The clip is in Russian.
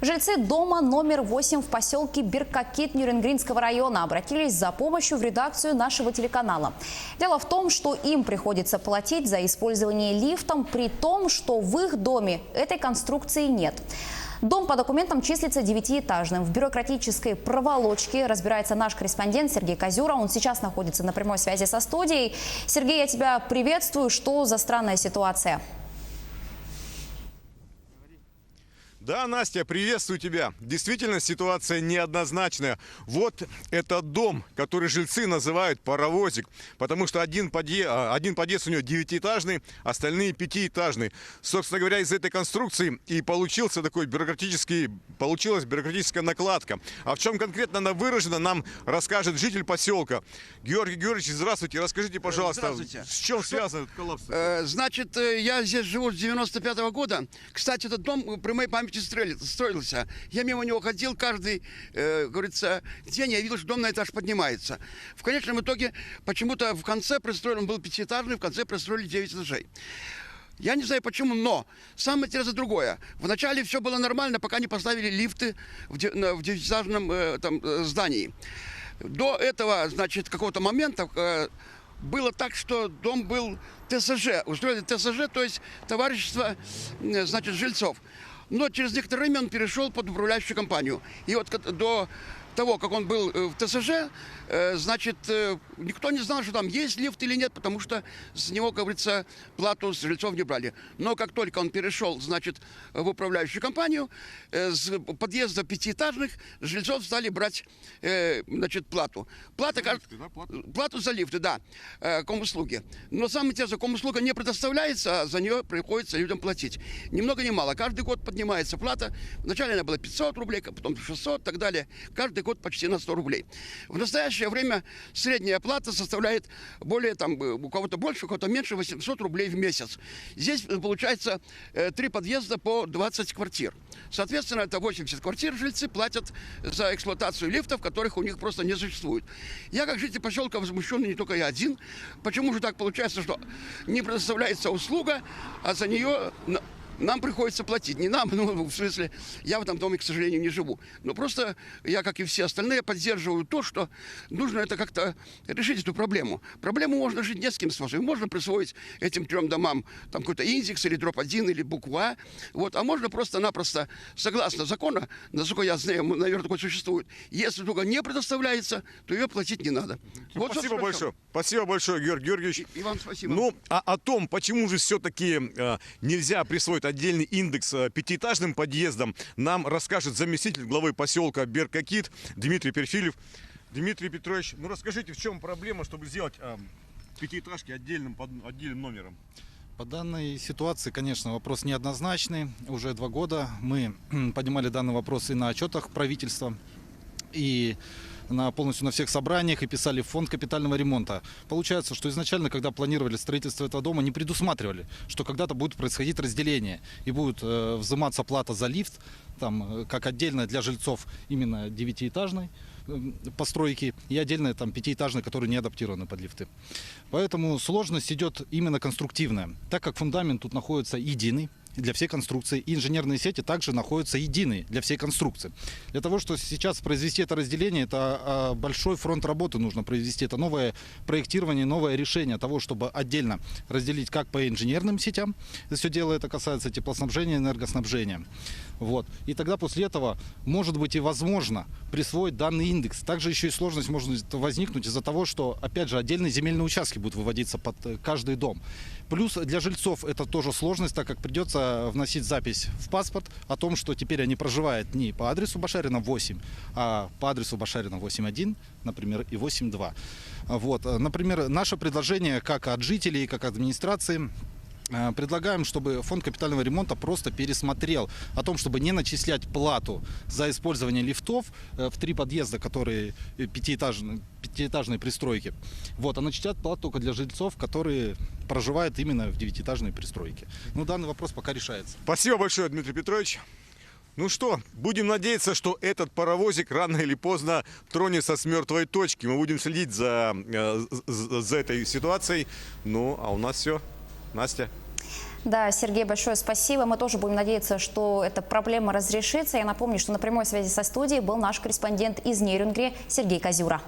Жильцы дома номер 8 в поселке Биркакит Нюрингринского района обратились за помощью в редакцию нашего телеканала. Дело в том, что им приходится платить за использование лифтом, при том, что в их доме этой конструкции нет. Дом по документам числится 9-этажным. В бюрократической проволочке разбирается наш корреспондент Сергей Козюра. Он сейчас находится на прямой связи со студией. Сергей, я тебя приветствую. Что за странная ситуация? Да, Настя, приветствую тебя. Действительно, ситуация неоднозначная. Вот этот дом, который жильцы называют паровозик, потому что один подъезд у него 9-этажный, остальные 5-этажные. Собственно говоря, из этой конструкции и получилась бюрократическая накладка. А в чем конкретно она выражена, нам расскажет житель поселка. Георгий Георгиевич, здравствуйте. Расскажите, пожалуйста, с чем связан этот коллапс? Значит, я здесь живу с 95-го года. Кстати, этот дом при моей памяти строился. Я мимо него ходил каждый, говорится, день. Я видел, что дом на этаж поднимается. В конечном итоге, почему-то в конце пристроен, он был 5-этажный, в конце пристроили 9 этажей. Я не знаю почему, но самое интересное другое. Вначале все было нормально, пока не поставили лифты в 9-этажном здании. До этого, значит, какого-то момента было так, что дом был ТСЖ. Устроили ТСЖ, то есть товарищество, значит, жильцов. Но через некоторое время он перешел под управляющую компанию. И вот до того, как он был в ТСЖ, значит, никто не знал, что там есть лифт или нет, потому что с него, как говорится, плату с жильцов не брали. Но как только он перешел, значит, в компанию, с подъезда 5-этажных жильцов стали брать, значит, плату. Плату за лифты, да, комуслуги. Но самое интересное, комуслуга не предоставляется, а за нее приходится людям платить. Ни много ни мало. Каждый год поднимается плата. Вначале она была 500 рублей, потом 600 и так далее. Каждый год почти на 100 рублей. В настоящее время средняя плата составляет более, там, у кого-то больше, у кого-то меньше, 800 рублей в месяц. Здесь получается 3 подъезда по 20 квартир. Соответственно, это 80 квартир жильцы платят за эксплуатацию лифтов, которых у них просто не существует. Я, как житель поселка, возмущенный не только я один. Почему же так получается, что не предоставляется услуга, а за нее нам приходится платить? Не нам, ну, в смысле, я в этом доме, к сожалению, не живу. Но просто я, как и все остальные, поддерживаю то, что нужно это как-то решить, эту проблему. Проблему можно решить несколькими способами. Можно присвоить этим 3 домам там какой-то индекс или дробь 1 или букву А. Вот. А можно просто-напросто, согласно закону, насколько я знаю, наверное, такой существует, если только не предоставляется, то ее платить не надо. Вот, спасибо большое. Спасибо большое, Георгий Георгиевич. И вам спасибо. Ну, о том, почему же все-таки нельзя присвоить отдельный индекс 5-этажным подъездам, нам расскажет заместитель главы поселка Биркакит Дмитрий Перфилев. Дмитрий Петрович, ну расскажите, в чем проблема, чтобы сделать 5-этажки отдельным номером? По данной ситуации, конечно, вопрос неоднозначный. Уже 2 года мы поднимали данный вопрос и на отчетах правительства, и полностью на всех собраниях, и писали в фонд капитального ремонта. Получается, что изначально, когда планировали строительство этого дома, не предусматривали, что когда-то будет происходить разделение и будет взиматься плата за лифт, там, как отдельно для жильцов именно 9-этажной постройки и отдельно там 5-этажные, которые не адаптированы под лифты. Поэтому сложность идет именно конструктивная, так как фундамент тут находится единый для всей конструкции, и инженерные сети также находятся единые для всей конструкции. Для того, чтобы сейчас произвести это разделение, это большой фронт работы нужно произвести. Это новое проектирование, новое решение того, чтобы отдельно разделить как по инженерным сетям, все дело это касается теплоснабжения, энергоснабжения. Вот. И тогда после этого может быть и возможно присвоить данный индекс. Также еще и сложность может возникнуть из-за того, что, опять же, отдельные земельные участки будут выводиться под каждый дом. Плюс для жильцов это тоже сложность, так как придется вносить запись в паспорт о том, что теперь они проживают не по адресу Башарина 8, а по адресу Башарина 8.1, например, и 8.2. Вот. Например, наше предложение как от жителей, как от администрации, предлагаем, чтобы фонд капитального ремонта просто пересмотрел о том, чтобы не начислять плату за использование лифтов в 3 подъезда, которые 5-этажной пристройки. Вот, а начислять плату только для жильцов, которые проживают именно в 9-этажной пристройке. Ну, данный вопрос пока решается. Спасибо большое, Дмитрий Петрович. Ну что, будем надеяться, что этот паровозик рано или поздно тронется с мертвой точки. Мы будем следить за этой ситуацией. Ну, а у нас все. Настя. Да, Сергей, большое спасибо. Мы тоже будем надеяться, что эта проблема разрешится. Я напомню, что на прямой связи со студией был наш корреспондент из Нерюнгри Сергей Козюра.